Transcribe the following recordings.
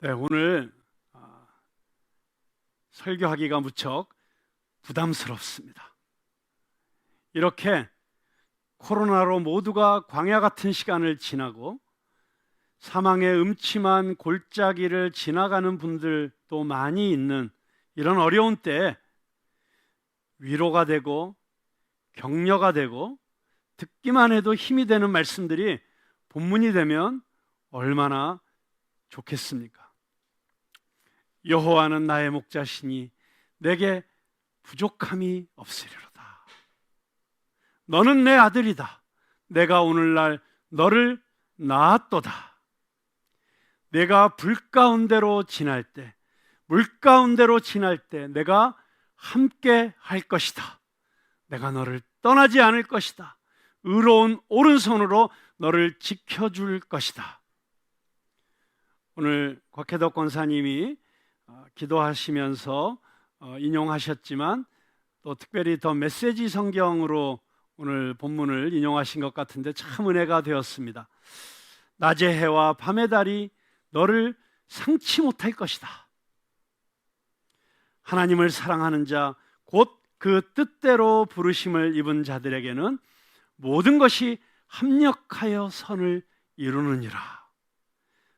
네, 오늘 설교하기가 무척 부담스럽습니다. 이렇게 코로나로 모두가 광야 같은 시간을 지나고 사망의 음침한 골짜기를 지나가는 분들도 많이 있는 이런 어려운 때에 위로가 되고 격려가 되고 듣기만 해도 힘이 되는 말씀들이 본문이 되면 얼마나 좋겠습니까? 여호와는 나의 목자시니 내게 부족함이 없으리로다. 너는 내 아들이다. 내가 오늘날 너를 낳았도다. 내가 불 가운데로 지날 때, 물 가운데로 지날 때 내가 함께 할 것이다. 내가 너를 떠나지 않을 것이다. 의로운 오른손으로 너를 지켜줄 것이다. 오늘 곽혜덕 권사님이 기도하시면서 인용하셨지만 또 특별히 더 메시지 성경으로 오늘 본문을 인용하신 것 같은데 참 은혜가 되었습니다. 낮의 해와 밤의 달이 너를 상치 못할 것이다. 하나님을 사랑하는 자, 곧 그 뜻대로 부르심을 입은 자들에게는 모든 것이 합력하여 선을 이루느니라.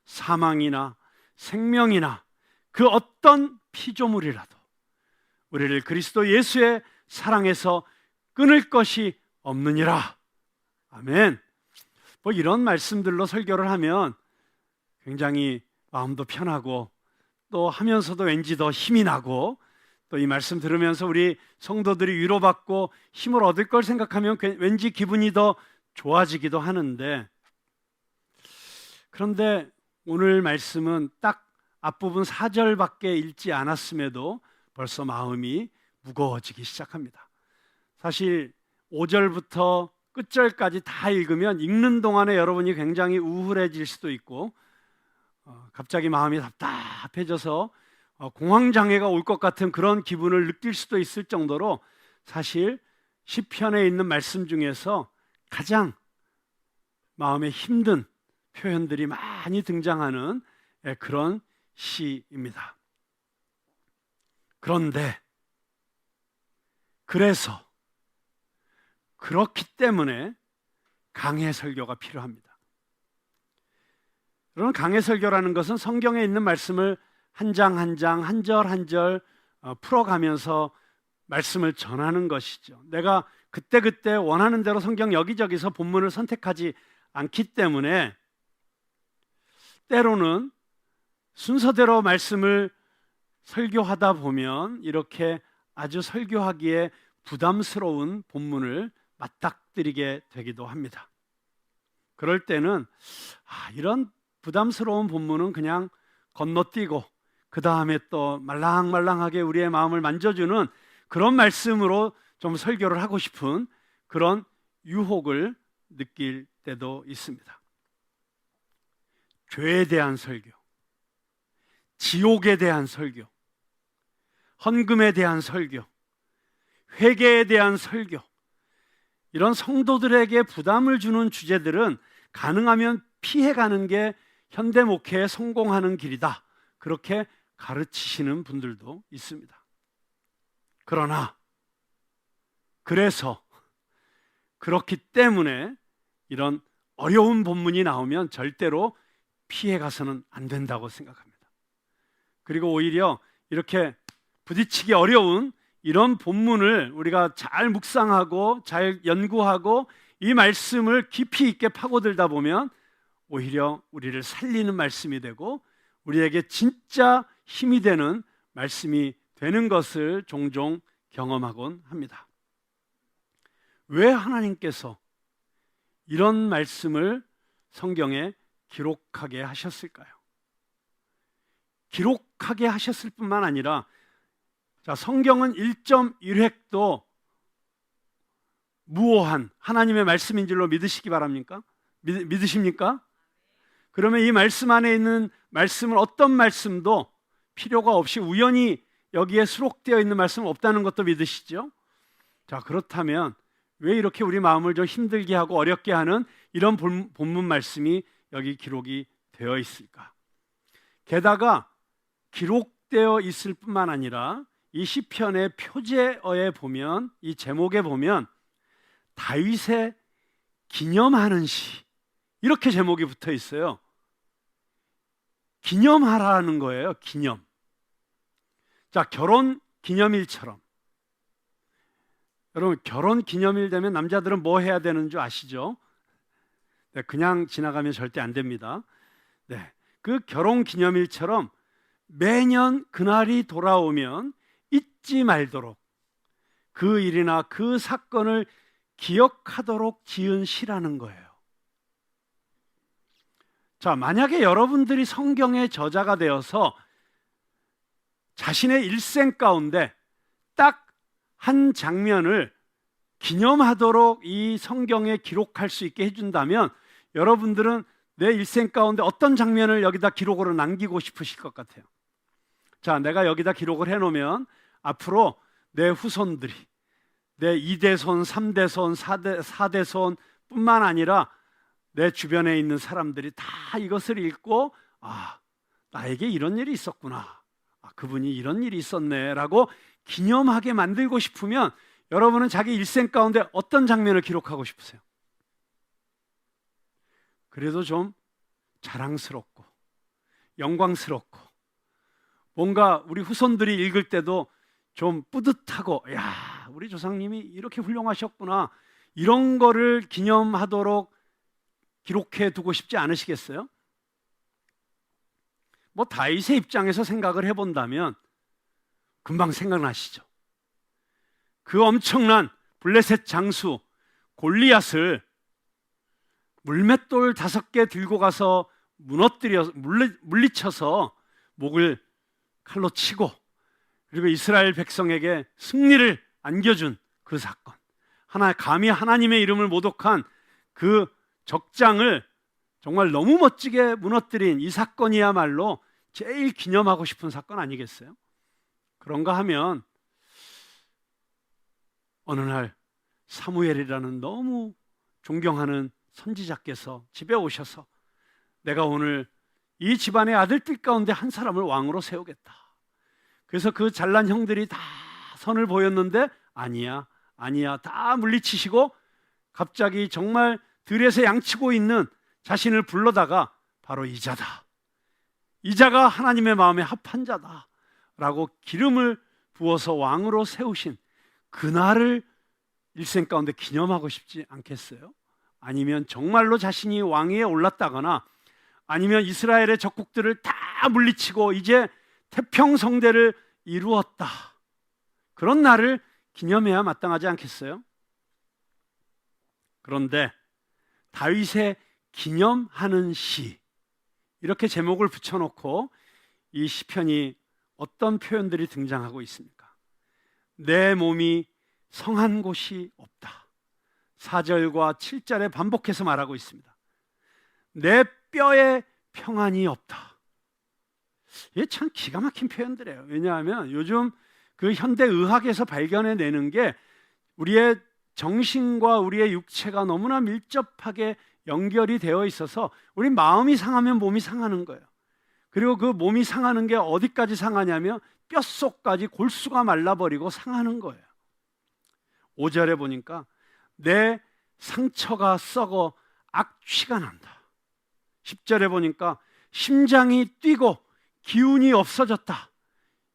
사망이나 생명이나 그 어떤 피조물이라도 우리를 그리스도 예수의 사랑에서 끊을 것이 없느니라. 아멘. 뭐 이런 말씀들로 설교를 하면 굉장히 마음도 편하고 또 하면서도 왠지 더 힘이 나고 또 이 말씀 들으면서 우리 성도들이 위로받고 힘을 얻을 걸 생각하면 왠지 기분이 더 좋아지기도 하는데, 그런데 오늘 말씀은 딱 앞부분 4절밖에 읽지 않았음에도 벌써 마음이 무거워지기 시작합니다. 사실 5절부터 끝절까지 다 읽으면 읽는 동안에 여러분이 굉장히 우울해질 수도 있고 갑자기 마음이 답답해져서 공황장애가 올 것 같은 그런 기분을 느낄 수도 있을 정도로 사실 시편에 있는 말씀 중에서 가장 마음에 힘든 표현들이 많이 등장하는 그런 시입니다. 그런데 그래서 그렇기 때문에 강해 설교가 필요합니다. 여러분, 강해 설교라는 것은 성경에 있는 말씀을 한 장 한 장, 한 절 한 절 풀어가면서 말씀을 전하는 것이죠. 내가 그때그때 원하는 대로 성경 여기저기서 본문을 선택하지 않기 때문에 때로는 순서대로 말씀을 설교하다 보면 이렇게 아주 설교하기에 부담스러운 본문을 맞닥뜨리게 되기도 합니다. 그럴 때는 이런 부담스러운 본문은 그냥 건너뛰고 그 다음에 또 말랑말랑하게 우리의 마음을 만져주는 그런 말씀으로 좀 설교를 하고 싶은 그런 유혹을 느낄 때도 있습니다. 죄에 대한 설교, 지옥에 대한 설교, 헌금에 대한 설교, 회개에 대한 설교, 이런 성도들에게 부담을 주는 주제들은 가능하면 피해가는 게 현대 목회에 성공하는 길이다, 그렇게 가르치시는 분들도 있습니다. 그러나 그래서 그렇기 때문에 이런 어려운 본문이 나오면 절대로 피해가서는 안 된다고 생각합니다. 그리고 오히려 이렇게 부딪히기 어려운 이런 본문을 우리가 잘 묵상하고 잘 연구하고 이 말씀을 깊이 있게 파고들다 보면 오히려 우리를 살리는 말씀이 되고 우리에게 진짜 힘이 되는 말씀이 되는 것을 종종 경험하곤 합니다. 왜 하나님께서 이런 말씀을 성경에 기록하게 하셨을까요? 기록하게 하셨을 뿐만 아니라 성경은 1.1획도 무오한 하나님의 말씀인 줄로 믿으시기 바랍니까? 믿으십니까? 그러면 이 말씀 안에 있는 말씀을 어떤 말씀도 필요가 없이 우연히 여기에 수록되어 있는 말씀은 없다는 것도 믿으시죠? 그렇다면 왜 이렇게 우리 마음을 좀 힘들게 하고 어렵게 하는 이런 본문 말씀이 여기 기록이 되어 있을까? 게다가 기록되어 있을 뿐만 아니라 이 시편의 표제어에 보면, 이 제목에 보면 다윗의 기념하는 시, 이렇게 제목이 붙어 있어요. 기념하라는 거예요. 기념. 자, 결혼 기념일처럼, 여러분 결혼 기념일 되면 남자들은 뭐 해야 되는 줄 아시죠? 네, 그냥 지나가면 절대 안 됩니다. 네, 그 결혼 기념일처럼 매년 그날이 돌아오면 잊지 말도록 그 일이나 그 사건을 기억하도록 지은 시라는 거예요. 자, 만약에 여러분들이 성경의 저자가 되어서 자신의 일생 가운데 딱 한 장면을 기념하도록 이 성경에 기록할 수 있게 해준다면 여러분들은 내 일생 가운데 어떤 장면을 여기다 기록으로 남기고 싶으실 것 같아요? 자, 내가 여기다 기록을 해놓으면 앞으로 내 후손들이, 내 2대손, 3대손, 4대손 뿐만 아니라 내 주변에 있는 사람들이 다 이것을 읽고, 아, 나에게 이런 일이 있었구나, 아, 그분이 이런 일이 있었네 라고 기념하게 만들고 싶으면 여러분은 자기 일생 가운데 어떤 장면을 기록하고 싶으세요? 그래도 좀 자랑스럽고 영광스럽고 뭔가 우리 후손들이 읽을 때도 좀 뿌듯하고, 야, 우리 조상님이 이렇게 훌륭하셨구나, 이런 거를 기념하도록 기록해 두고 싶지 않으시겠어요? 뭐 다윗의 입장에서 생각을 해본다면 금방 생각나시죠? 그 엄청난 블레셋 장수 골리앗을 물맷돌 5개 들고 가서 물리쳐서 목을 칼로 치고, 그리고 이스라엘 백성에게 승리를 안겨준 그 사건, 감히 하나님의 이름을 모독한 그 적장을 정말 너무 멋지게 무너뜨린 이 사건이야말로 제일 기념하고 싶은 사건 아니겠어요? 그런가 하면 어느 날 사무엘이라는 너무 존경하는 선지자께서 집에 오셔서 내가 오늘 이 집안의 아들들 가운데 한 사람을 왕으로 세우겠다. 그래서 그 잘난 형들이 다 선을 보였는데 아니야, 아니야, 다 물리치시고 갑자기 정말 들에서 양치고 있는 자신을 불러다가 바로 이자다, 이자가 하나님의 마음에 합한 자다 라고 기름을 부어서 왕으로 세우신 그날을 일생 가운데 기념하고 싶지 않겠어요? 아니면 정말로 자신이 왕위에 올랐다거나 아니면 이스라엘의 적국들을 다 물리치고 이제 태평성대를 이루었다, 그런 날을 기념해야 마땅하지 않겠어요? 그런데 다윗의 기념하는 시, 이렇게 제목을 붙여놓고 이 시편이 어떤 표현들이 등장하고 있습니까? 내 몸이 성한 곳이 없다. 4절과 7절에 반복해서 말하고 있습니다. 내 뼈에 평안이 없다. 이게 참 기가 막힌 표현들이에요. 왜냐하면 요즘 그 현대 의학에서 발견해내는 게 우리의 정신과 우리의 육체가 너무나 밀접하게 연결이 되어 있어서 우리 마음이 상하면 몸이 상하는 거예요. 그리고 그 몸이 상하는 게 어디까지 상하냐면 뼛속까지 골수가 말라버리고 상하는 거예요. 5절에 보니까 내 상처가 썩어 악취가 난다. 10절에 보니까 심장이 뛰고 기운이 없어졌다.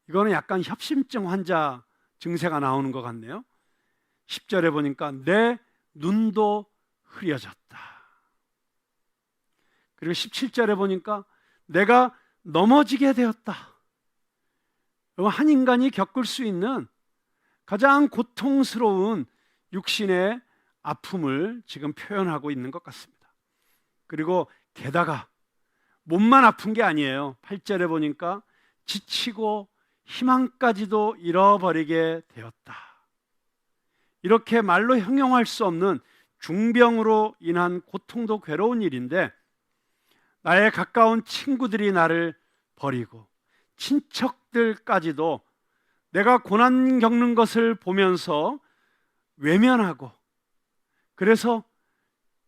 이거는 약간 협심증 환자 증세가 나오는 것 같네요. 10절에 보니까 내 눈도 흐려졌다. 그리고 17절에 보니까 내가 넘어지게 되었다. 한 인간이 겪을 수 있는 가장 고통스러운 육신의 아픔을 지금 표현하고 있는 것 같습니다. 그리고 게다가 몸만 아픈 게 아니에요. 8절에 보니까 지치고 희망까지도 잃어버리게 되었다. 이렇게 말로 형용할 수 없는 중병으로 인한 고통도 괴로운 일인데, 나의 가까운 친구들이 나를 버리고 친척들까지도 내가 고난 겪는 것을 보면서 외면하고, 그래서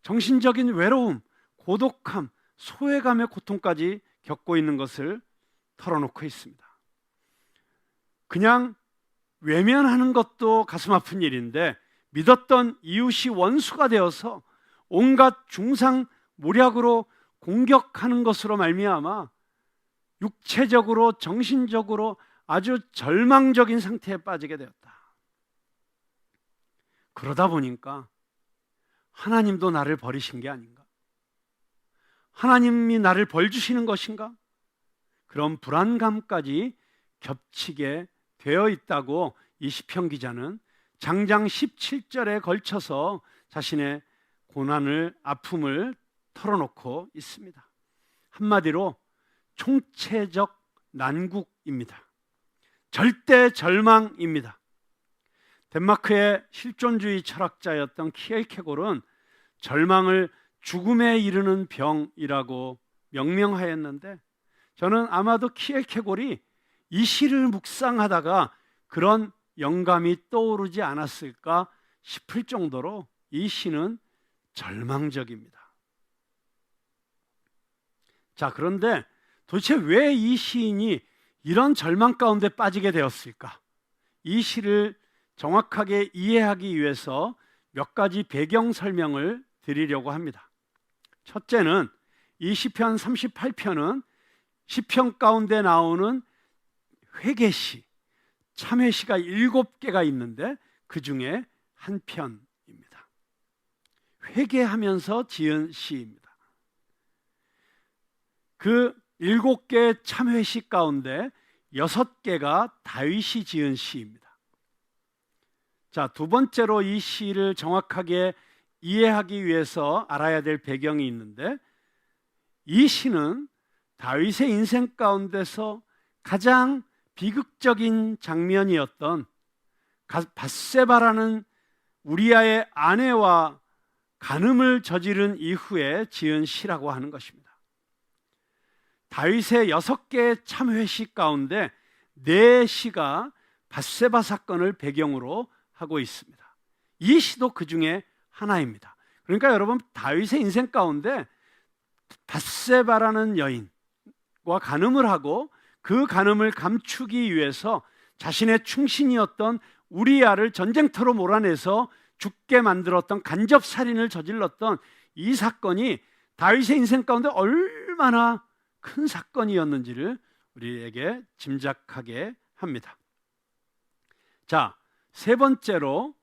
정신적인 외로움, 고독함, 소외감의 고통까지 겪고 있는 것을 털어놓고 있습니다. 그냥 외면하는 것도 가슴 아픈 일인데 믿었던 이웃이 원수가 되어서 온갖 중상모략으로 공격하는 것으로 말미암아 육체적으로 정신적으로 아주 절망적인 상태에 빠지게 되었다. 그러다 보니까 하나님도 나를 버리신 게 아닌가? 하나님이 나를 벌 주시는 것인가? 그런 불안감까지 겹치게 되어 있다고 이 시편 기자는 장장 17절에 걸쳐서 자신의 고난을, 아픔을 털어놓고 있습니다. 한마디로 총체적 난국입니다. 절대 절망입니다. 덴마크의 실존주의 철학자였던 키엘케골은 절망을 죽음에 이르는 병이라고 명명하였는데, 저는 아마도 키엘케골이 이 시를 묵상하다가 그런 영감이 떠오르지 않았을까 싶을 정도로 이 시는 절망적입니다. 자, 그런데 도대체 왜 이 시인이 이런 절망 가운데 빠지게 되었을까? 이 시를 정확하게 이해하기 위해서 몇 가지 배경 설명을 드리려고 합니다. 첫째는 이 시편 38편은 시편 가운데 나오는 회개시, 참회시가 7개가 있는데 그 중에 한 편입니다. 회개하면서 지은 시입니다. 그 7개의 참회시 가운데 6개가 다윗이 지은 시입니다. 자, 두 번째로 이 시를 정확하게 이해하기 위해서 알아야 될 배경이 있는데, 이 시는 다윗의 인생 가운데서 가장 비극적인 장면이었던 밧세바라는 우리아의 아내와 간음을 저지른 이후에 지은 시라고 하는 것입니다. 다윗의 6개의 참회시 가운데 4시가 밧세바 사건을 배경으로 하고 있습니다. 이 시도 그 중에 하나입니다. 그러니까 여러분, 다윗의 인생 가운데 밧세바라는 여인과 간음을 하고 그 간음을 감추기 위해서 자신의 충신이었던 우리아를 전쟁터로 몰아내서 죽게 만들었던 간접살인을 저질렀던 이 사건이 다윗의 인생 가운데 얼마나 큰 사건이었는지를 우리에게 짐작하게 합니다. 자, 세 번째로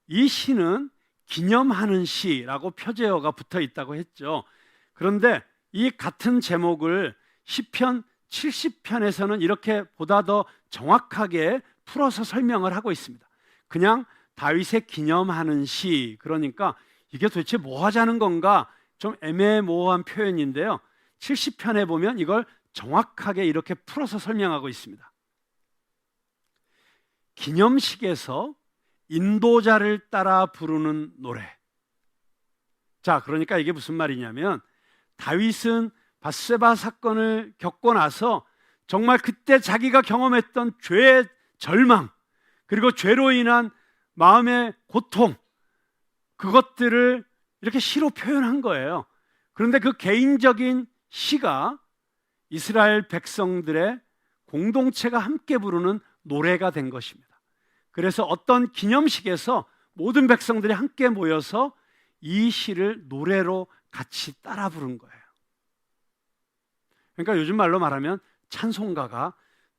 이 시는 기념하는 시라고 표제어가 붙어 있다고 했죠. 그런데 이 같은 제목을 시편 70편에서는 이렇게 보다 더 정확하게 풀어서 설명을 하고 있습니다. 그냥 다윗의 기념하는 시, 그러니까 이게 도대체 뭐 하자는 건가 좀 애매모호한 표현인데요, 70편에 보면 이걸 정확하게 이렇게 풀어서 설명하고 있습니다. 기념식에서 인도자를 따라 부르는 노래. 자, 그러니까 이게 무슨 말이냐면, 다윗은 밧세바 사건을 겪고 나서 정말 그때 자기가 경험했던 죄의 절망, 그리고 죄로 인한 마음의 고통, 그것들을 이렇게 시로 표현한 거예요. 그런데 그 개인적인 시가 이스라엘 백성들의 공동체가 함께 부르는 노래가 된 것입니다. 그래서 어떤 기념식에서 모든 백성들이 함께 모여서 이 시를 노래로 같이 따라 부른 거예요. 그러니까 요즘 말로 말하면 찬송가가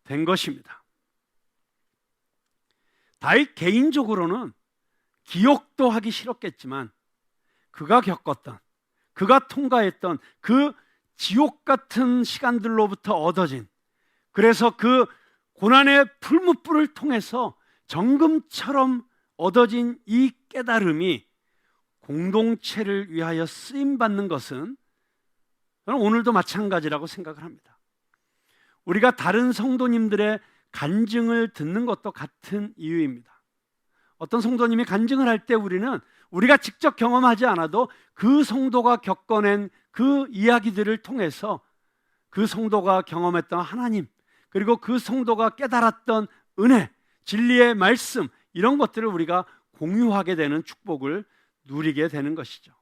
된 것입니다. 다윗 개인적으로는 기억도 하기 싫었겠지만 그가 겪었던, 그가 통과했던 그 지옥 같은 시간들로부터 얻어진, 그래서 그 고난의 풀무불을 통해서 정금처럼 얻어진 이 깨달음이 공동체를 위하여 쓰임받는 것은 저는 오늘도 마찬가지라고 생각을 합니다. 우리가 다른 성도님들의 간증을 듣는 것도 같은 이유입니다. 어떤 성도님이 간증을 할 때 우리가 직접 경험하지 않아도 그 성도가 겪어낸 그 이야기들을 통해서 그 성도가 경험했던 하나님, 그리고 그 성도가 깨달았던 은혜, 진리의 말씀, 이런 것들을 우리가 공유하게 되는 축복을 누리게 되는 것이죠.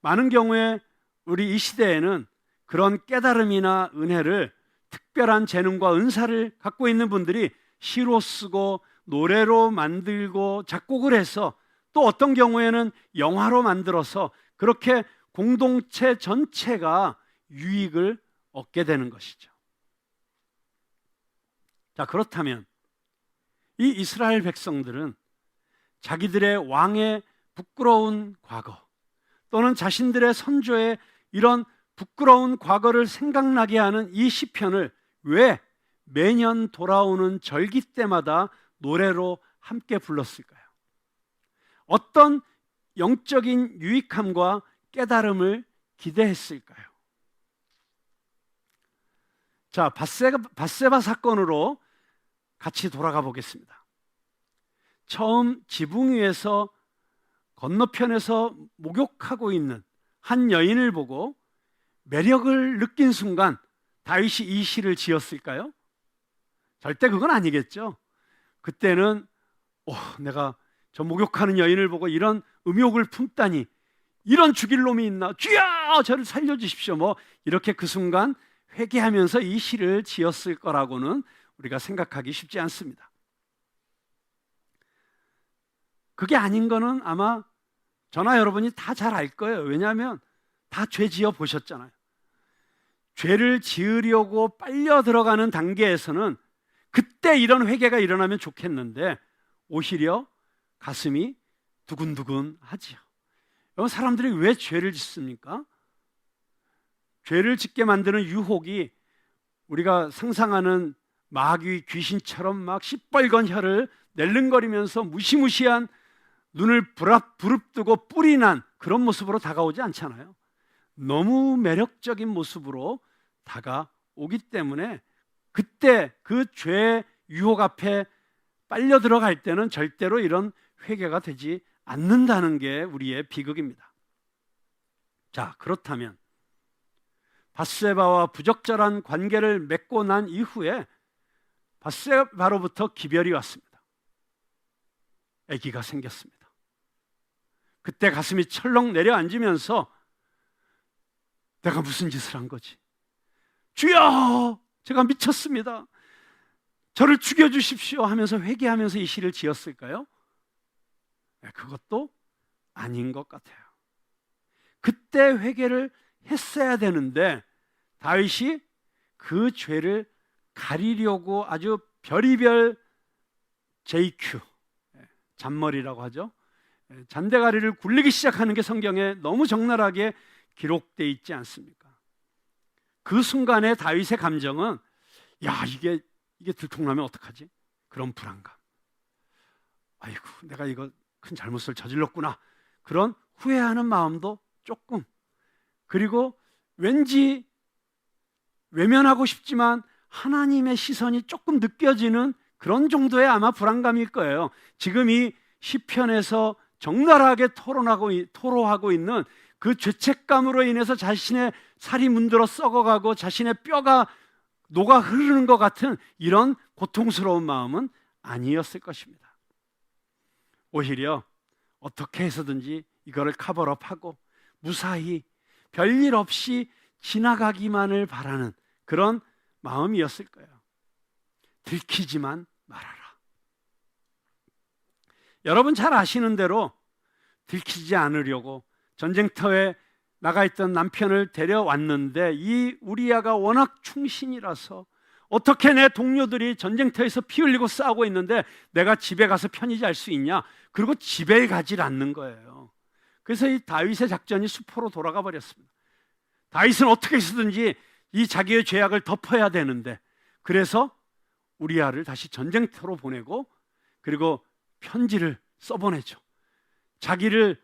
많은 경우에 우리 이 시대에는 그런 깨달음이나 은혜를 특별한 재능과 은사를 갖고 있는 분들이 시로 쓰고 노래로 만들고 작곡을 해서 또 어떤 경우에는 영화로 만들어서 그렇게 공동체 전체가 유익을 얻게 되는 것이죠. 자, 그렇다면 이 이스라엘 백성들은 자기들의 왕의 부끄러운 과거 또는 자신들의 선조의 이런 부끄러운 과거를 생각나게 하는 이 시편을 왜 매년 돌아오는 절기 때마다 노래로 함께 불렀을까요? 어떤 영적인 유익함과 깨달음을 기대했을까요? 자, 밧세바 사건으로 같이 돌아가 보겠습니다. 처음 지붕 위에서 건너편에서 목욕하고 있는 한 여인을 보고 매력을 느낀 순간 다윗이 이 시를 지었을까요? 절대 그건 아니겠죠. 그때는 내가 저 목욕하는 여인을 보고 이런 음욕을 품다니, 이런 죽일 놈이 있나, 주여 저를 살려주십시오, 뭐 이렇게 그 순간 회개하면서 이 시를 지었을 거라고는 우리가 생각하기 쉽지 않습니다. 그게 아닌 거는 아마 저나 여러분이 다 잘 알 거예요. 왜냐하면 다 죄 지어 보셨잖아요. 죄를 지으려고 빨려 들어가는 단계에서는 그때 이런 회개가 일어나면 좋겠는데 오히려 가슴이 두근두근 하지요. 여러분, 사람들이 왜 죄를 짓습니까? 죄를 짓게 만드는 유혹이 우리가 상상하는 마귀 귀신처럼 막 시뻘건 혀를 낼름거리면서 무시무시한 눈을 부릅뜨고 뿔이 난 그런 모습으로 다가오지 않잖아요. 너무 매력적인 모습으로 다가오기 때문에 그때 그 죄의 유혹 앞에 빨려 들어갈 때는 절대로 이런 회개가 되지 않는다는 게 우리의 비극입니다. 자, 그렇다면 밧세바와 부적절한 관계를 맺고 난 이후에 밧세바로부터 기별이 왔습니다. 아기가 생겼습니다. 그때 가슴이 철렁 내려앉으면서 내가 무슨 짓을 한 거지? 주여, 제가 미쳤습니다. 저를 죽여주십시오 하면서 회개하면서 이 시를 지었을까요? 그것도 아닌 것 같아요. 그때 회개를 했어야 되는데 다윗이 그 죄를 가리려고 아주 별의별 JQ, 잔머리라고 하죠. 잔대가리를 굴리기 시작하는 게 성경에 너무 적나라하게 기록되어 있지 않습니까? 그 순간에 다윗의 감정은 이게 들통나면 어떡하지? 그런 불안감. 아이고, 내가 이거 큰 잘못을 저질렀구나. 그런 후회하는 마음도 조금, 그리고 왠지 외면하고 싶지만 하나님의 시선이 조금 느껴지는 그런 정도의 아마 불안감일 거예요. 지금 이 시편에서 적나라하게 토로하고 있는 그 죄책감으로 인해서 자신의 살이 문드러 썩어가고 자신의 뼈가 녹아 흐르는 것 같은 이런 고통스러운 마음은 아니었을 것입니다. 오히려 어떻게 해서든지 이거를 커버업하고 무사히 별일 없이 지나가기만을 바라는 그런 마음이었을 거예요. 들키지만 말아라. 여러분 잘 아시는 대로 들키지 않으려고 전쟁터에 나가 있던 남편을 데려왔는데 이 우리아가 워낙 충신이라서 어떻게 내 동료들이 전쟁터에서 피 흘리고 싸우고 있는데 내가 집에 가서 편히 잘 수 있냐? 그리고 집에 가질 않는 거예요. 그래서 이 다윗의 작전이 수포로 돌아가 버렸습니다. 다윗은 어떻게 해서든지 이 자기의 죄악을 덮어야 되는데 그래서 우리아를 다시 전쟁터로 보내고 그리고 편지를 써보내죠. 자기를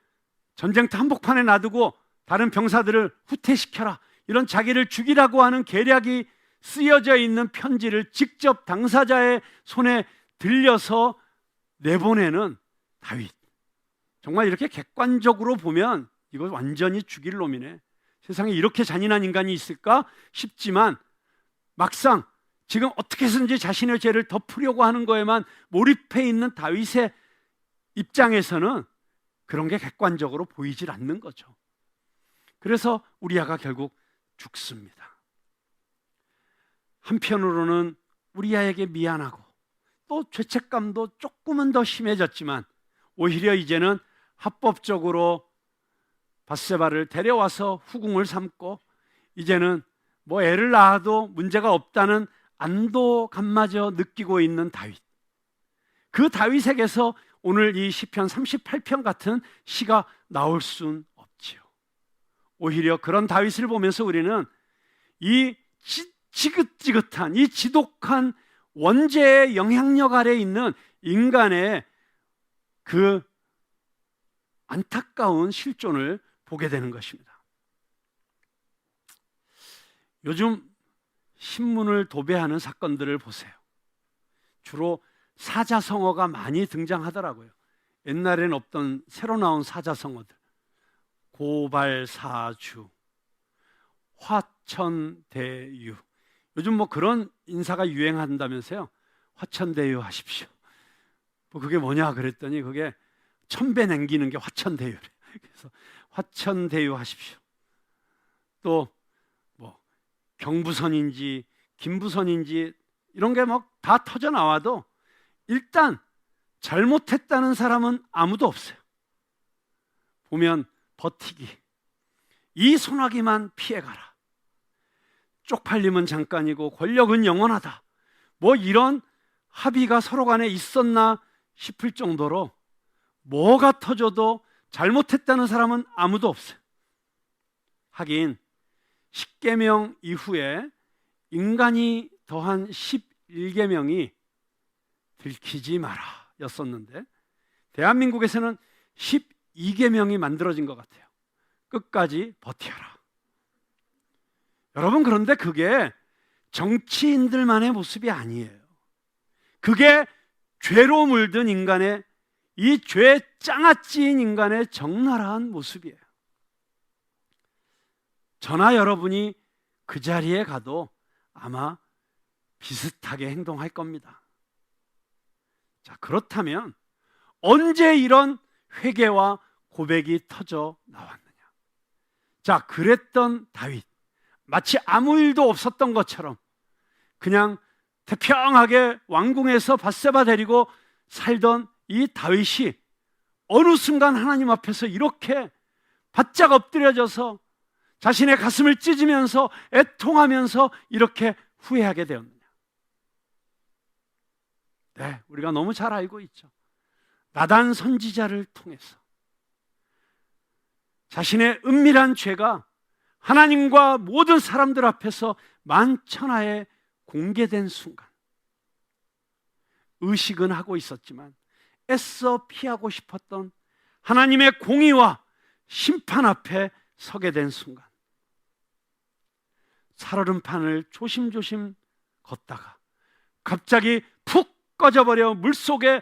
전쟁터 한복판에 놔두고 다른 병사들을 후퇴시켜라, 이런 자기를 죽이라고 하는 계략이 쓰여져 있는 편지를 직접 당사자의 손에 들려서 내보내는 다윗. 정말 이렇게 객관적으로 보면 이거 완전히 죽일 놈이네, 세상에 이렇게 잔인한 인간이 있을까 싶지만 막상 지금 어떻게 해서든지 자신의 죄를 덮으려고 하는 거에만 몰입해 있는 다윗의 입장에서는 그런 게 객관적으로 보이질 않는 거죠. 그래서 우리아가 결국 죽습니다. 한편으로는 우리아에게 미안하고 또 죄책감도 조금은 더 심해졌지만 오히려 이제는 합법적으로 밧세바를 데려와서 후궁을 삼고 이제는 뭐 애를 낳아도 문제가 없다는 안도감마저 느끼고 있는 다윗. 그 다윗에게서 오늘 이 시편 38편 같은 시가 나올 순 없지요. 오히려 그런 다윗을 보면서 우리는 이 지긋지긋한 이 지독한 원죄의 영향력 아래 있는 인간의 그 안타까운 실존을 보게 되는 것입니다. 요즘 신문을 도배하는 사건들을 보세요. 주로 사자성어가 많이 등장하더라고요. 옛날에는 없던 새로 나온 사자성어들. 고발사주, 화천대유. 요즘 뭐 그런 인사가 유행한다면서요. 화천대유 하십시오. 뭐 그게 뭐냐 그랬더니 그게 천배 남기는 게 화천대유래. 그래서 화천대유 하십시오. 또 뭐 경부선인지 김부선인지 이런 게 막 다 터져 나와도 일단 잘못했다는 사람은 아무도 없어요. 보면 버티기, 이 소나기만 피해가라, 쪽팔림은 잠깐이고 권력은 영원하다, 뭐 이런 합의가 서로 간에 있었나 싶을 정도로 뭐가 터져도 잘못했다는 사람은 아무도 없어요. 하긴 10계명 이후에 인간이 더한 11계명이 들키지 마라 였었는데 대한민국에서는 12계명이 만들어진 것 같아요. 끝까지 버텨라. 여러분, 그런데 그게 정치인들만의 모습이 아니에요. 그게 죄로 물든 인간의, 이 죄에 장아찌인 인간의 적나라한 모습이에요. 저나 여러분이 그 자리에 가도 아마 비슷하게 행동할 겁니다. 자, 그렇다면 언제 이런 회개와 고백이 터져 나왔느냐? 자, 그랬던 다윗, 마치 아무 일도 없었던 것처럼 그냥 태평하게 왕궁에서 밧세바 데리고 살던 이 다윗이 어느 순간 하나님 앞에서 이렇게 바짝 엎드려져서 자신의 가슴을 찢으면서 애통하면서 이렇게 후회하게 되었느냐? 네, 우리가 너무 잘 알고 있죠. 나단 선지자를 통해서 자신의 은밀한 죄가 하나님과 모든 사람들 앞에서 만천하에 공개된 순간 의식은 하고 있었지만 애써 피하고 싶었던 하나님의 공의와 심판 앞에 서게 된 순간 살얼음판을 조심조심 걷다가 갑자기 푹 꺼져버려 물속에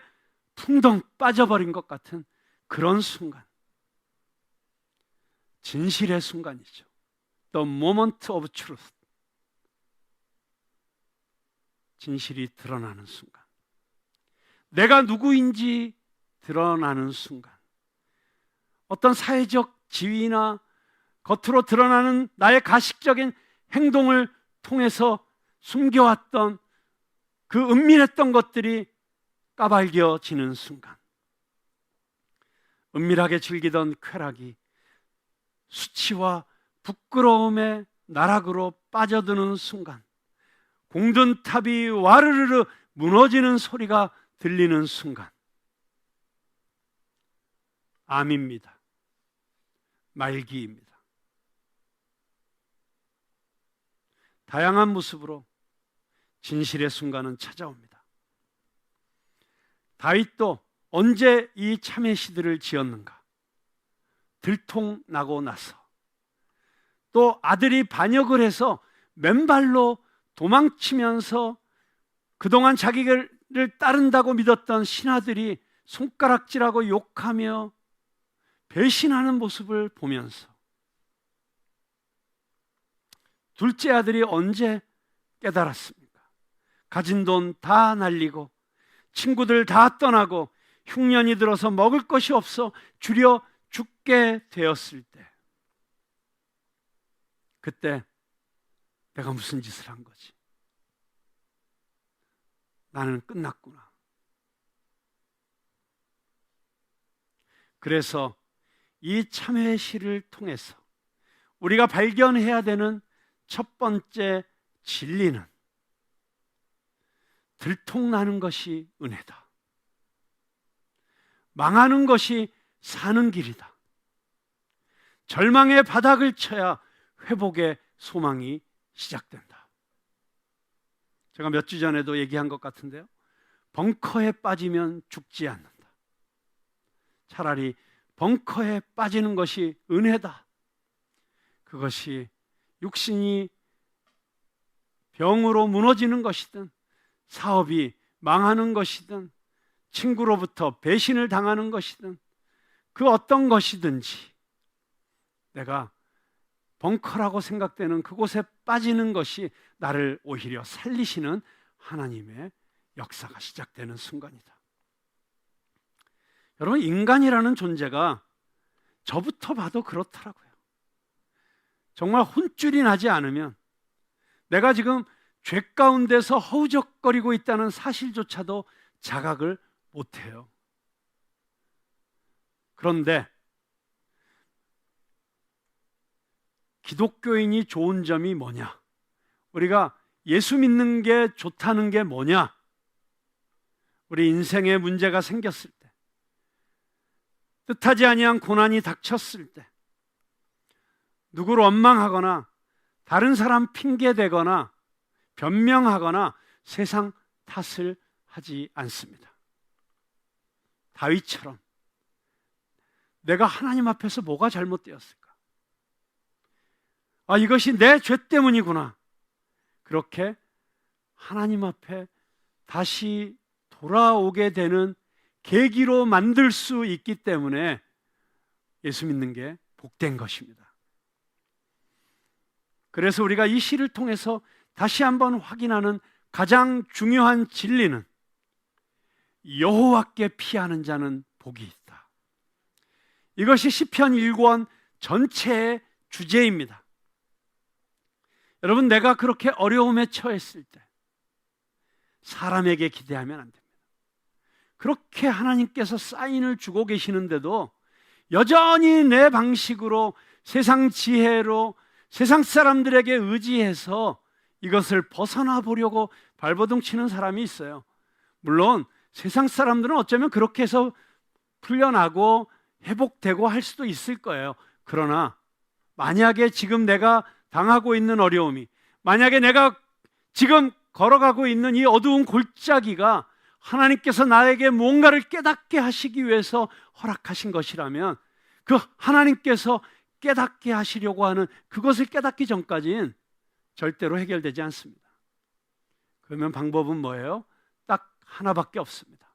풍덩 빠져버린 것 같은 그런 순간, 진실의 순간이죠. The moment of truth. 진실이 드러나는 순간, 내가 누구인지 드러나는 순간, 어떤 사회적 지위나 겉으로 드러나는 나의 가식적인 행동을 통해서 숨겨왔던 그 은밀했던 것들이 까발겨지는 순간, 은밀하게 즐기던 쾌락이 수치와 부끄러움의 나락으로 빠져드는 순간, 공든 탑이 와르르르 무너지는 소리가 들리는 순간, 암입니다. 말기입니다. 다양한 모습으로 진실의 순간은 찾아옵니다. 다윗도 언제 이 참회 시들을 지었는가? 들통나고 나서, 또 아들이 반역을 해서 맨발로 도망치면서 그동안 자기를 따른다고 믿었던 신하들이 손가락질하고 욕하며 배신하는 모습을 보면서, 둘째 아들이 언제 깨달았습니까? 가진 돈 다 날리고 친구들 다 떠나고 흉년이 들어서 먹을 것이 없어 주려 죽게 되었을 때, 그때 내가 무슨 짓을 한 거지? 나는 끝났구나. 그래서 이 참회의 시를 통해서 우리가 발견해야 되는 첫 번째 진리는 들통나는 것이 은혜다. 망하는 것이 사는 길이다. 절망의 바닥을 쳐야 회복의 소망이 시작된다. 제가 몇 주 전에도 얘기한 것 같은데요. 벙커에 빠지면 죽지 않는다. 차라리 벙커에 빠지는 것이 은혜다. 그것이 육신이 병으로 무너지는 것이든 사업이 망하는 것이든 친구로부터 배신을 당하는 것이든 그 어떤 것이든지 내가 벙커라고 생각되는 그곳에 빠지는 것이 나를 오히려 살리시는 하나님의 역사가 시작되는 순간이다. 여러분, 인간이라는 존재가 저부터 봐도 그렇더라고요. 정말 혼쭐이 나지 않으면 내가 지금 죄 가운데서 허우적거리고 있다는 사실조차도 자각을 못해요. 그런데 기독교인이 좋은 점이 뭐냐? 우리가 예수 믿는 게 좋다는 게 뭐냐? 우리 인생에 문제가 생겼을 때, 뜻하지 아니한 고난이 닥쳤을 때, 누구를 원망하거나 다른 사람 핑계대거나 변명하거나 세상 탓을 하지 않습니다. 다윗처럼 내가 하나님 앞에서 뭐가 잘못되었을까? 이것이 내 죄 때문이구나. 그렇게 하나님 앞에 다시 돌아오게 되는 계기로 만들 수 있기 때문에 예수 믿는 게 복된 것입니다. 그래서 우리가 이 시를 통해서 다시 한번 확인하는 가장 중요한 진리는 여호와께 피하는 자는 복이 있다. 이것이 시편 1권 전체의 주제입니다. 여러분, 내가 그렇게 어려움에 처했을 때 사람에게 기대하면 안 됩니다. 그렇게 하나님께서 사인을 주고 계시는데도 여전히 내 방식으로 세상 지혜로 세상 사람들에게 의지해서 이것을 벗어나 보려고 발버둥 치는 사람이 있어요. 물론 세상 사람들은 어쩌면 그렇게 해서 풀려나고 회복되고 할 수도 있을 거예요. 그러나 만약에 지금 내가 당하고 있는 어려움이, 만약에 내가 지금 걸어가고 있는 이 어두운 골짜기가 하나님께서 나에게 뭔가를 깨닫게 하시기 위해서 허락하신 것이라면 그 하나님께서 깨닫게 하시려고 하는 그것을 깨닫기 전까지는 절대로 해결되지 않습니다. 그러면 방법은 뭐예요? 딱 하나밖에 없습니다.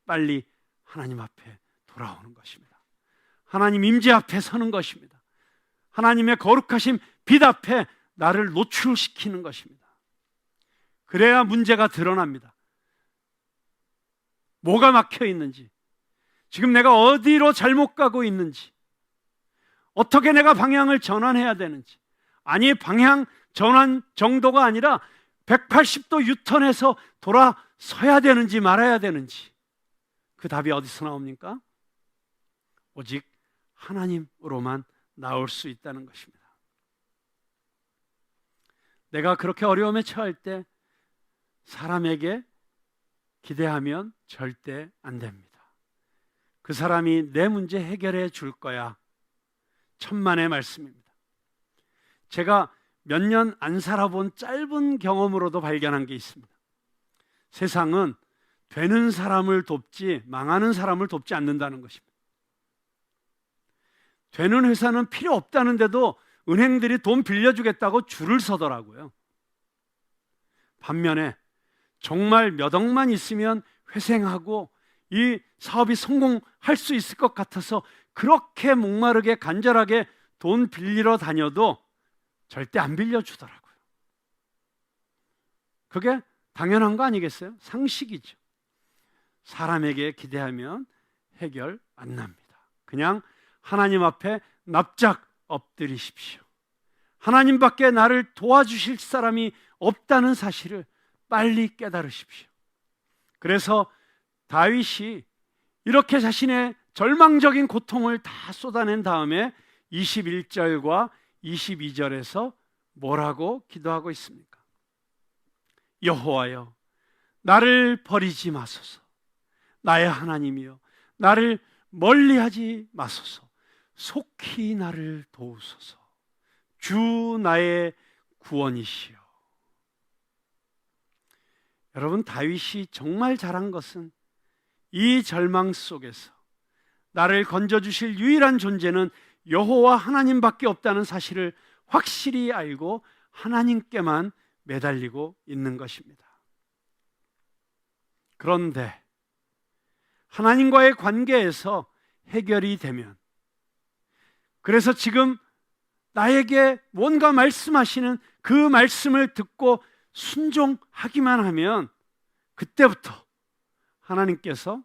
빨리 하나님 앞에 돌아오는 것입니다. 하나님 임재 앞에 서는 것입니다. 하나님의 거룩하신 빛 앞에 나를 노출시키는 것입니다. 그래야 문제가 드러납니다. 뭐가 막혀 있는지, 지금 내가 어디로 잘못 가고 있는지, 어떻게 내가 방향을 전환해야 되는지, 아니 방향 전환 정도가 아니라 180도 유턴해서 돌아서야 되는지 말아야 되는지, 그 답이 어디서 나옵니까? 오직 하나님으로만 나올 수 있다는 것입니다. 내가 그렇게 어려움에 처할 때 사람에게 기대하면 절대 안 됩니다. 그 사람이 내 문제 해결해 줄 거야. 천만의 말씀입니다. 제가 몇 년 안 살아본 짧은 경험으로도 발견한 게 있습니다. 세상은 되는 사람을 돕지 망하는 사람을 돕지 않는다는 것입니다. 되는 회사는 필요 없다는데도 은행들이 돈 빌려주겠다고 줄을 서더라고요. 반면에 정말 몇 억만 있으면 회생하고 이 사업이 성공할 수 있을 것 같아서 그렇게 목마르게 간절하게 돈 빌리러 다녀도 절대 안 빌려주더라고요. 그게 당연한 거 아니겠어요? 상식이죠. 사람에게 기대하면 해결 안 납니다. 그냥 하나님 앞에 납작 엎드리십시오. 하나님밖에 나를 도와주실 사람이 없다는 사실을 빨리 깨달으십시오. 그래서 다윗이 이렇게 자신의 절망적인 고통을 다 쏟아낸 다음에 21절과 22절에서 뭐라고 기도하고 있습니까? 여호와여, 나를 버리지 마소서. 나의 하나님이여, 나를 멀리하지 마소서. 속히 나를 도우소서. 주 나의 구원이시여. 여러분, 다윗이 정말 잘한 것은 이 절망 속에서 나를 건져주실 유일한 존재는 여호와 하나님밖에 없다는 사실을 확실히 알고 하나님께만 매달리고 있는 것입니다. 그런데 하나님과의 관계에서 해결이 되면, 그래서 지금 나에게 뭔가 말씀하시는 그 말씀을 듣고 순종하기만 하면 그때부터 하나님께서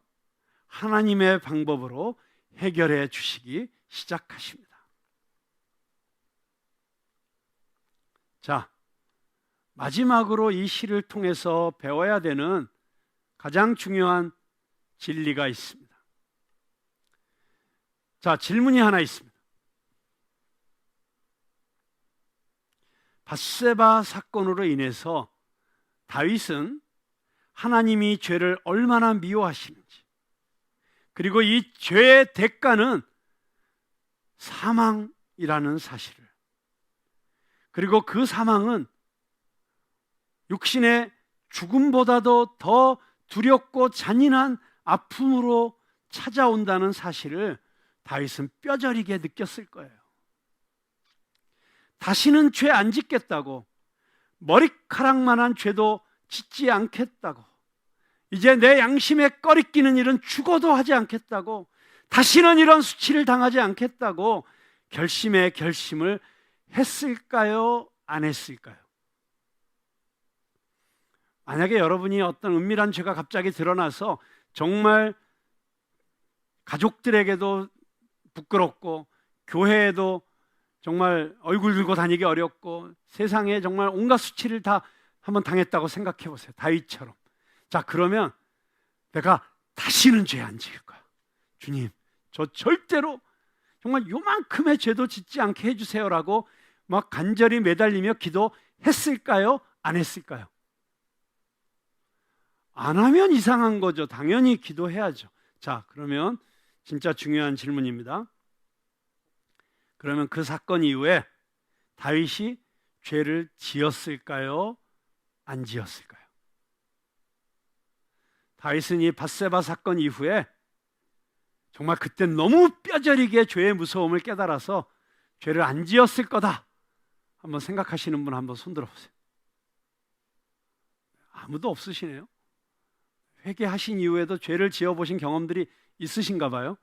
하나님의 방법으로 해결해 주시기 시작하십니다. 자, 마지막으로 이 시를 통해서 배워야 되는 가장 중요한 진리가 있습니다. 자, 질문이 하나 있습니다. 밧세바 사건으로 인해서 다윗은 하나님이 죄를 얼마나 미워하시는지, 그리고 이 죄의 대가는 사망이라는 사실을, 그리고 그 사망은 육신의 죽음보다도 더 두렵고 잔인한 아픔으로 찾아온다는 사실을 다윗은 뼈저리게 느꼈을 거예요. 다시는 죄 안 짓겠다고, 머리카락만한 죄도 짓지 않겠다고, 이제 내 양심에 꺼리끼는 일은 죽어도 하지 않겠다고, 다시는 이런 수치를 당하지 않겠다고 결심에 결심을 했을까요? 안 했을까요? 만약에 여러분이 어떤 은밀한 죄가 갑자기 드러나서 정말 가족들에게도 부끄럽고 교회에도 정말 얼굴 들고 다니기 어렵고 세상에 정말 온갖 수치를 다 한번 당했다고 생각해 보세요. 다윗처럼. 자, 그러면 내가 다시는 죄 안 지을 거야. 주님, 저 절대로 정말 요만큼의 죄도 짓지 않게 해주세요라고 막 간절히 매달리며 기도했을까요? 안 했을까요? 안 하면 이상한 거죠. 당연히 기도해야죠. 자, 그러면 진짜 중요한 질문입니다. 그러면 그 사건 이후에 다윗이 죄를 지었을까요? 안 지었을까요? 다윗은 이 밧세바 사건 이후에 정말 그때 너무 뼈저리게 죄의 무서움을 깨달아서 죄를 안 지었을 거다. 한번 생각하시는 분 한번 손 들어보세요. 아무도 없으시네요. 회개하신 이후에도 죄를 지어보신 경험들이 있으신가 봐요.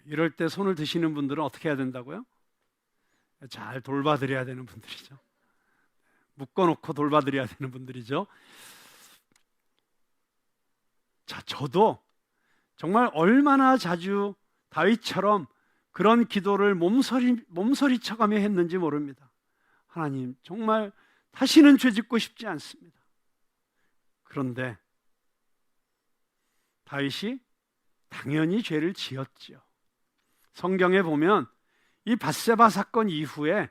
이럴 때 손을 드시는 분들은 어떻게 해야 된다고요? 잘 돌봐드려야 되는 분들이죠. 묶어놓고 돌봐드려야 되는 분들이죠. 자, 저도 정말 얼마나 자주 다윗처럼 그런 기도를 몸서리 쳐가며 했는지 모릅니다. 하나님, 정말 다시는 죄 짓고 싶지 않습니다. 그런데 다윗이 당연히 죄를 지었죠. 성경에 보면 이 밧세바 사건 이후에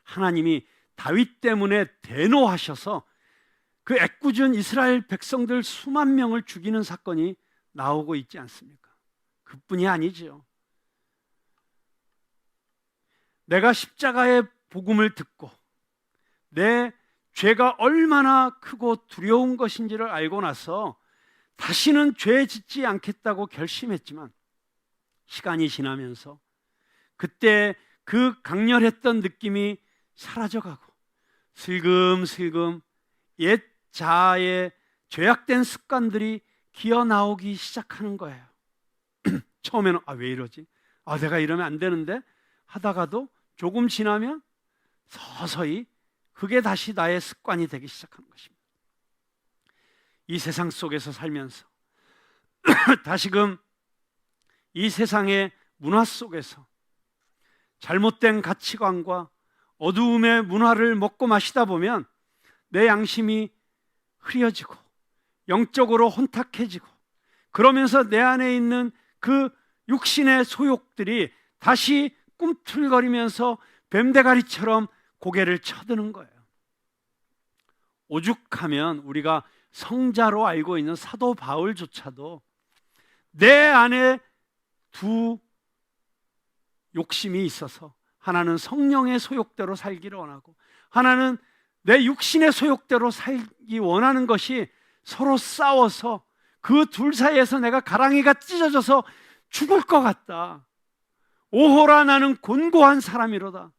하나님이 다윗 때문에 대노하셔서 그 애꿎은 이스라엘 백성들 수만 명을 죽이는 사건이 나오고 있지 않습니까? 그뿐이 아니죠. 내가 십자가의 복음을 듣고 내 죄가 얼마나 크고 두려운 것인지를 알고 나서 다시는 죄 짓지 않겠다고 결심했지만 시간이 지나면서 그때 그 강렬했던 느낌이 사라져가고 슬금슬금 옛 자아의 죄악된 습관들이 기어 나오기 시작하는 거예요. 처음에는 왜 이러지? 내가 이러면 안 되는데 하다가도 조금 지나면 서서히 그게 다시 나의 습관이 되기 시작하는 것입니다. 이 세상 속에서 살면서 다시금 이 세상의 문화 속에서 잘못된 가치관과 어두움의 문화를 먹고 마시다 보면 내 양심이 흐려지고 영적으로 혼탁해지고, 그러면서 내 안에 있는 그 육신의 소욕들이 다시 꿈틀거리면서 뱀대가리처럼 고개를 쳐드는 거예요. 오죽하면 우리가 성자로 알고 있는 사도 바울조차도 내 안에 두 욕심이 있어서, 하나는 성령의 소욕대로 살기를 원하고 하나는 내 육신의 소욕대로 살기 원하는 것이 서로 싸워서 그 둘 사이에서 내가 가랑이가 찢어져서 죽을 것 같다. 오호라, 나는 곤고한 사람이로다.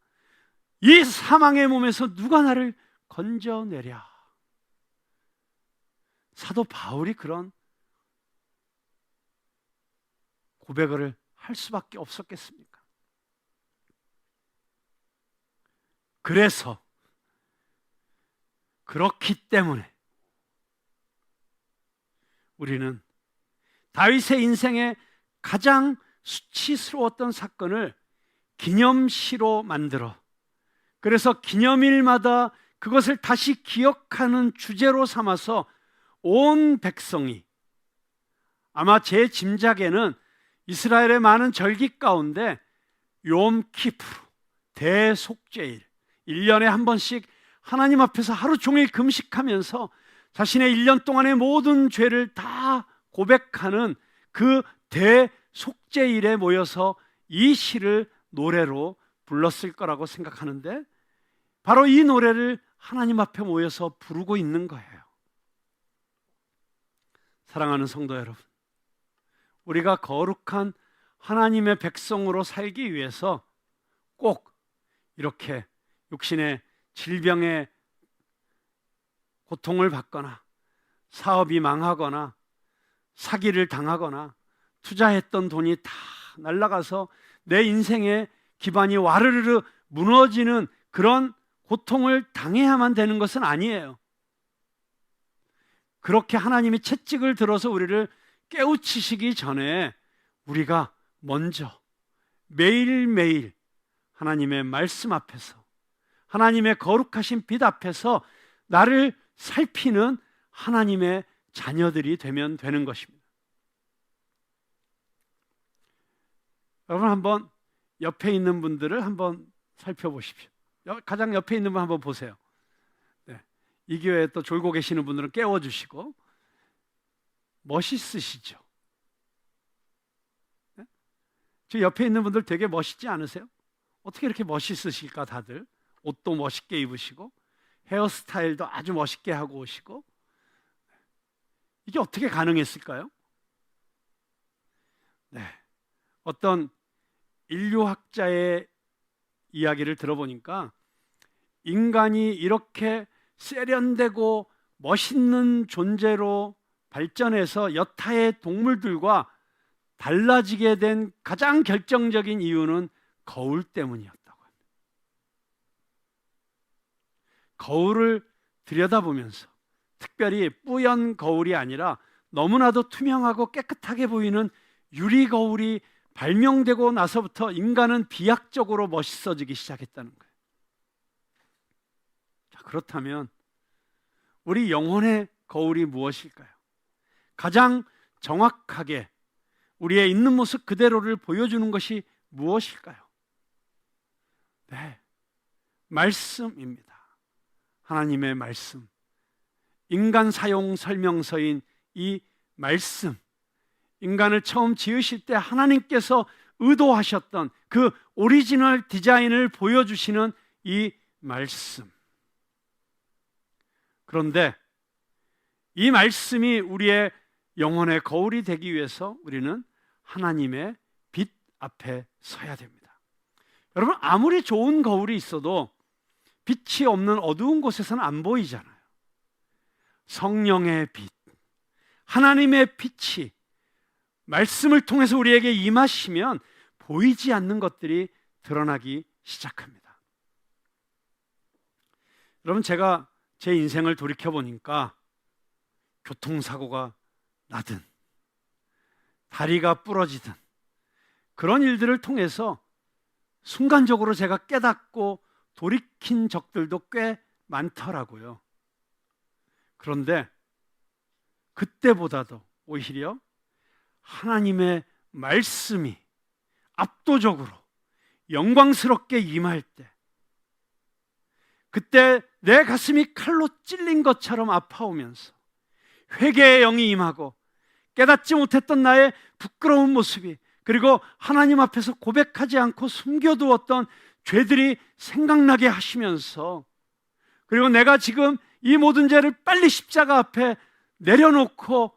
이 사망의 몸에서 누가 나를 건져내랴. 사도 바울이 그런 고백을 할 수밖에 없었겠습니까? 그래서, 그렇기 때문에 우리는 다윗의 인생에 가장 수치스러웠던 사건을 기념시로 만들어, 그래서 기념일마다 그것을 다시 기억하는 주제로 삼아서 온 백성이, 아마 제 짐작에는 이스라엘의 많은 절기 가운데 욤키프루, 대속죄일, 1년에 한 번씩 하나님 앞에서 하루 종일 금식하면서 자신의 1년 동안의 모든 죄를 다 고백하는 그 대속죄일에 모여서 이 시를 노래로 불렀을 거라고 생각하는데, 바로 이 노래를 하나님 앞에 모여서 부르고 있는 거예요. 사랑하는 성도 여러분, 우리가 거룩한 하나님의 백성으로 살기 위해서 꼭 이렇게 육신의 질병에 고통을 받거나 사업이 망하거나 사기를 당하거나 투자했던 돈이 다 날아가서 내 인생의 기반이 와르르르 무너지는 그런 고통을 당해야만 되는 것은 아니에요. 그렇게 하나님이 채찍을 들어서 우리를 깨우치시기 전에 우리가 먼저 매일매일 하나님의 말씀 앞에서, 하나님의 거룩하신 빛 앞에서 나를 살피는 하나님의 자녀들이 되면 되는 것입니다. 여러분, 한번 옆에 있는 분들을 한번 살펴보십시오. 가장 옆에 있는 분 한번 보세요. 네. 이 교회에 또 졸고 계시는 분들은 깨워주시고. 멋있으시죠? 네? 저 옆에 있는 분들 되게 멋있지 않으세요? 어떻게 이렇게 멋있으실까 다들? 옷도 멋있게 입으시고 헤어스타일도 아주 멋있게 하고 오시고. 이게 어떻게 가능했을까요? 네. 어떤 인류학자의 이야기를 들어보니까 인간이 이렇게 세련되고 멋있는 존재로 발전해서 여타의 동물들과 달라지게 된 가장 결정적인 이유는 거울 때문이었다고 합니다. 거울을 들여다보면서, 특별히 뿌연 거울이 아니라 너무나도 투명하고 깨끗하게 보이는 유리 거울이 발명되고 나서부터 인간은 비약적으로 멋있어지기 시작했다는 거예요. 자, 그렇다면 우리 영혼의 거울이 무엇일까요? 가장 정확하게 우리의 있는 모습 그대로를 보여주는 것이 무엇일까요? 네, 말씀입니다. 하나님의 말씀, 인간 사용 설명서인 이 말씀, 인간을 처음 지으실 때 하나님께서 의도하셨던 그 오리지널 디자인을 보여주시는 이 말씀. 그런데 이 말씀이 우리의 영혼의 거울이 되기 위해서 우리는 하나님의 빛 앞에 서야 됩니다. 여러분, 아무리 좋은 거울이 있어도 빛이 없는 어두운 곳에서는 안 보이잖아요. 성령의 빛, 하나님의 빛이 말씀을 통해서 우리에게 임하시면 보이지 않는 것들이 드러나기 시작합니다. 여러분, 제가 제 인생을 돌이켜보니까 교통사고가 나든 다리가 부러지든 그런 일들을 통해서 순간적으로 제가 깨닫고 돌이킨 적들도 꽤 많더라고요. 그런데 그때보다도 오히려 하나님의 말씀이 압도적으로 영광스럽게 임할 때, 그때 내 가슴이 칼로 찔린 것처럼 아파오면서 회개의 영이 임하고 깨닫지 못했던 나의 부끄러운 모습이, 그리고 하나님 앞에서 고백하지 않고 숨겨두었던 죄들이 생각나게 하시면서, 그리고 내가 지금 이 모든 죄를 빨리 십자가 앞에 내려놓고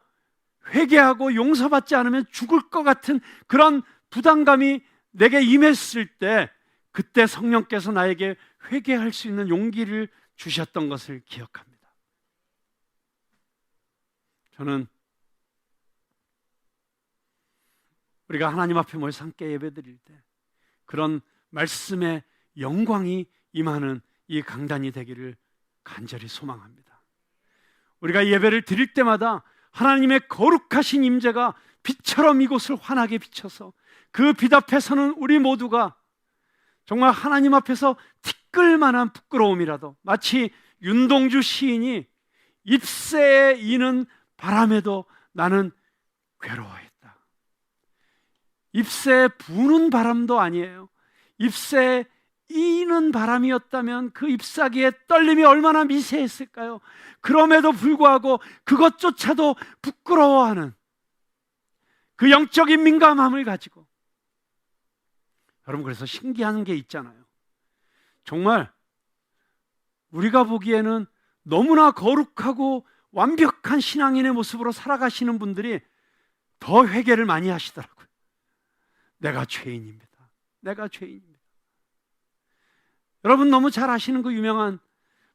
회개하고 용서받지 않으면 죽을 것 같은 그런 부담감이 내게 임했을 때, 그때 성령께서 나에게 회개할 수 있는 용기를 주셨던 것을 기억합니다. 저는 우리가 하나님 앞에 모여서 함께 예배드릴 때 그런 말씀의 영광이 임하는 이 강단이 되기를 간절히 소망합니다. 우리가 예배를 드릴 때마다 하나님의 거룩하신 임재가 빛처럼 이곳을 환하게 비춰서 그 빛 앞에 서는 우리 모두가 정말 하나님 앞에서 티끌만한 부끄러움이라도, 마치 윤동주 시인이 잎새에 이는 바람에도 나는 괴로워했다. 잎새에 부는 바람도 아니에요. 잎새에 이는 바람이었다면 그 잎사귀의 떨림이 얼마나 미세했을까요? 그럼에도 불구하고 그것조차도 부끄러워하는 그 영적인 민감함을 가지고, 여러분, 그래서 신기한 게 있잖아요. 정말 우리가 보기에는 너무나 거룩하고 완벽한 신앙인의 모습으로 살아가시는 분들이 더 회개를 많이 하시더라고요. 내가 죄인입니다. 내가 죄인입니다. 여러분 너무 잘 아시는 그 유명한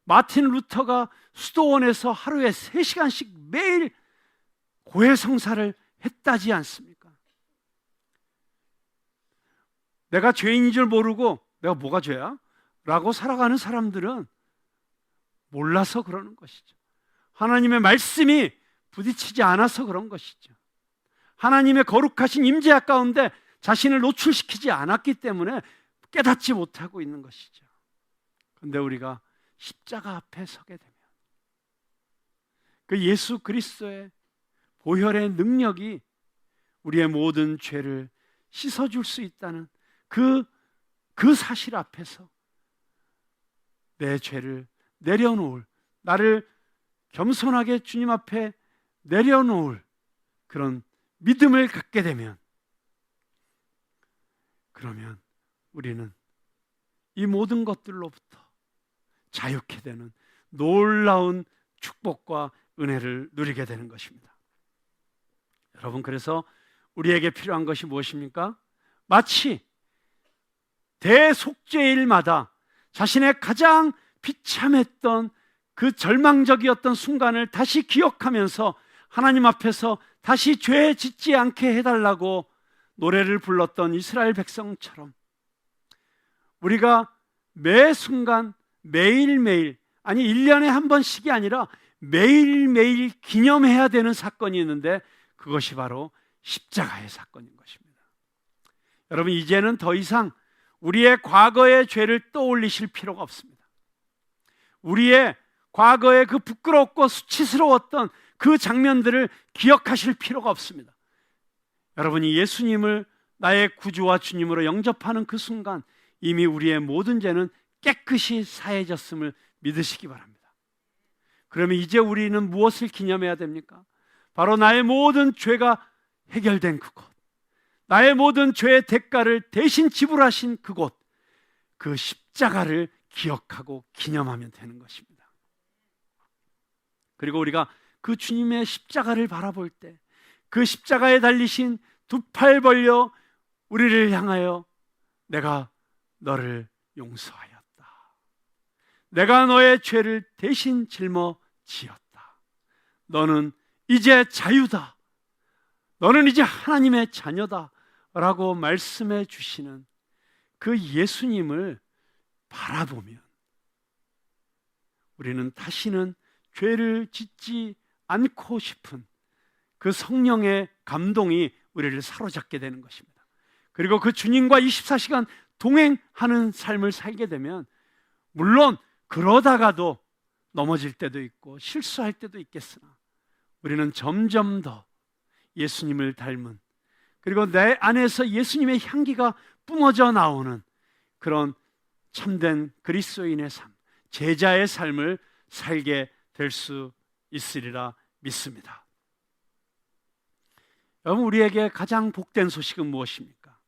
마틴 루터가 수도원에서 하루에 3시간씩 매일 고해성사를 했다지 않습니까? 내가 죄인인 줄 모르고 내가 뭐가 죄야? 라고 살아가는 사람들은 몰라서 그러는 것이죠. 하나님의 말씀이 부딪히지 않아서 그런 것이죠. 하나님의 거룩하신 임재 가운데 자신을 노출시키지 않았기 때문에 깨닫지 못하고 있는 것이죠. 그런데 우리가 십자가 앞에 서게 되면 그 예수 그리스도의 보혈의 능력이 우리의 모든 죄를 씻어줄 수 있다는 그 사실 앞에서 내 죄를 내려놓을, 나를 겸손하게 주님 앞에 내려놓을 그런 믿음을 갖게 되면, 그러면 우리는 이 모든 것들로부터 자유케 되는 놀라운 축복과 은혜를 누리게 되는 것입니다. 여러분, 그래서 우리에게 필요한 것이 무엇입니까? 마치 대속죄일마다 자신의 가장 비참했던 그 절망적이었던 순간을 다시 기억하면서 하나님 앞에서 다시 죄 짓지 않게 해달라고 노래를 불렀던 이스라엘 백성처럼, 우리가 매 순간 매일매일, 아니 1년에 한 번씩이 아니라 매일매일 기념해야 되는 사건이 있는데, 그것이 바로 십자가의 사건인 것입니다. 여러분, 이제는 더 이상 우리의 과거의 죄를 떠올리실 필요가 없습니다. 우리의 과거의 그 부끄럽고 수치스러웠던 그 장면들을 기억하실 필요가 없습니다. 여러분이 예수님을 나의 구주와 주님으로 영접하는 그 순간 이미 우리의 모든 죄는 깨끗이 사해졌음을 믿으시기 바랍니다. 그러면 이제 우리는 무엇을 기념해야 됩니까? 바로 나의 모든 죄가 해결된 그곳, 나의 모든 죄의 대가를 대신 지불하신 그곳, 그 십자가를 기억하고 기념하면 되는 것입니다. 그리고 우리가 그 주님의 십자가를 바라볼 때, 그 십자가에 달리신 두 팔 벌려 우리를 향하여 내가 너를 용서하였다, 내가 너의 죄를 대신 짊어지었다, 너는 이제 자유다, 너는 이제 하나님의 자녀다 라고 말씀해 주시는 그 예수님을 바라보면 우리는 다시는 죄를 짓지 않고 싶은 그 성령의 감동이 우리를 사로잡게 되는 것입니다. 그리고 그 주님과 24시간 동행하는 삶을 살게 되면, 물론 그러다가도 넘어질 때도 있고 실수할 때도 있겠으나 우리는 점점 더 예수님을 닮은, 그리고 내 안에서 예수님의 향기가 뿜어져 나오는 그런 참된 그리스도인의 삶, 제자의 삶을 살게 될 수 있으리라 믿습니다. 여러분, 우리에게 가장 복된 소식은 무엇입니까?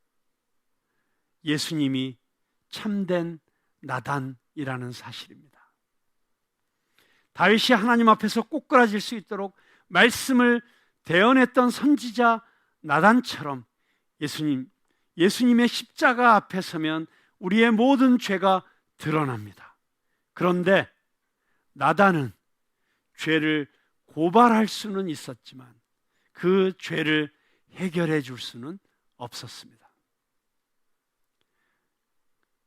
예수님이 참된 나단이라는 사실입니다. 다윗이 하나님 앞에서 꼬꾸라질 수 있도록 말씀을 대언했던 선지자 나단처럼 예수님의 십자가 앞에 서면 우리의 모든 죄가 드러납니다. 그런데 나단은 죄를 고발할 수는 있었지만 그 죄를 해결해 줄 수는 없었습니다.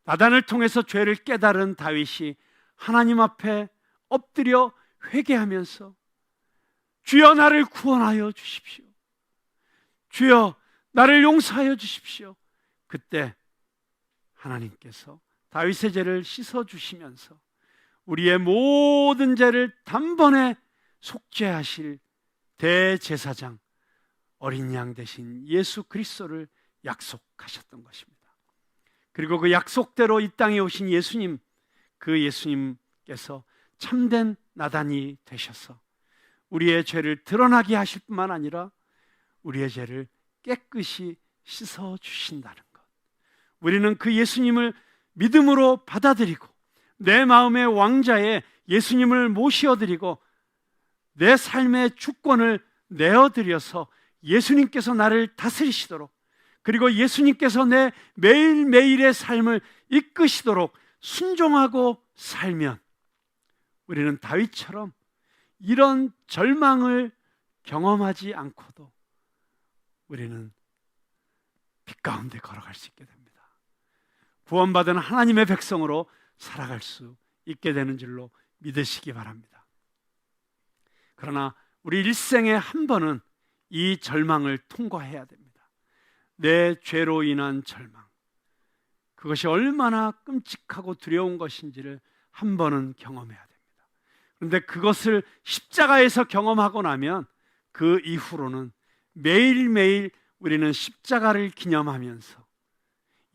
나단을 통해서 죄를 깨달은 다윗이 하나님 앞에 엎드려 회개하면서 주여 나를 구원하여 주십시오. 주여 나를 용서하여 주십시오. 그때 하나님께서 다윗의 죄를 씻어주시면서 우리의 모든 죄를 단번에 속죄하실 대제사장, 어린 양 대신 예수 그리스도를 약속하셨던 것입니다. 그리고 그 약속대로 이 땅에 오신 예수님, 그 예수님께서 참된 나단이 되셔서 우리의 죄를 드러나게 하실 뿐만 아니라 우리의 죄를 깨끗이 씻어주신다는 것, 우리는 그 예수님을 믿음으로 받아들이고 내 마음의 왕자에 예수님을 모시어드리고 내 삶의 주권을 내어드려서 예수님께서 나를 다스리시도록, 그리고 예수님께서 내 매일매일의 삶을 이끄시도록 순종하고 살면 우리는 다윗처럼 이런 절망을 경험하지 않고도 우리는 빛 가운데 걸어갈 수 있게 됩니다. 구원받은 하나님의 백성으로 살아갈 수 있게 되는 줄로 믿으시기 바랍니다. 그러나 우리 일생에 한 번은 이 절망을 통과해야 됩니다. 내 죄로 인한 절망, 그것이 얼마나 끔찍하고 두려운 것인지를 한 번은 경험해야 됩니다. 그런데 그것을 십자가에서 경험하고 나면 그 이후로는 매일매일 우리는 십자가를 기념하면서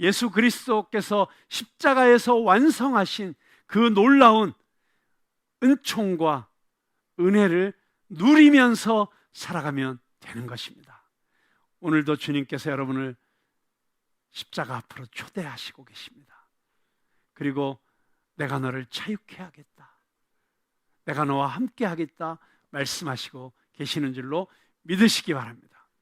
예수 그리스도께서 십자가에서 완성하신 그 놀라운 은총과 은혜를 누리면서 살아가면 되는 것입니다. 오늘도 주님께서 여러분을 십자가 앞으로 초대하시고 계십니다. 그리고 내가 너를 자유케 하겠다, 내가 너와 함께 하겠다 말씀하시고 계시는 줄로 믿으시기 바랍니다.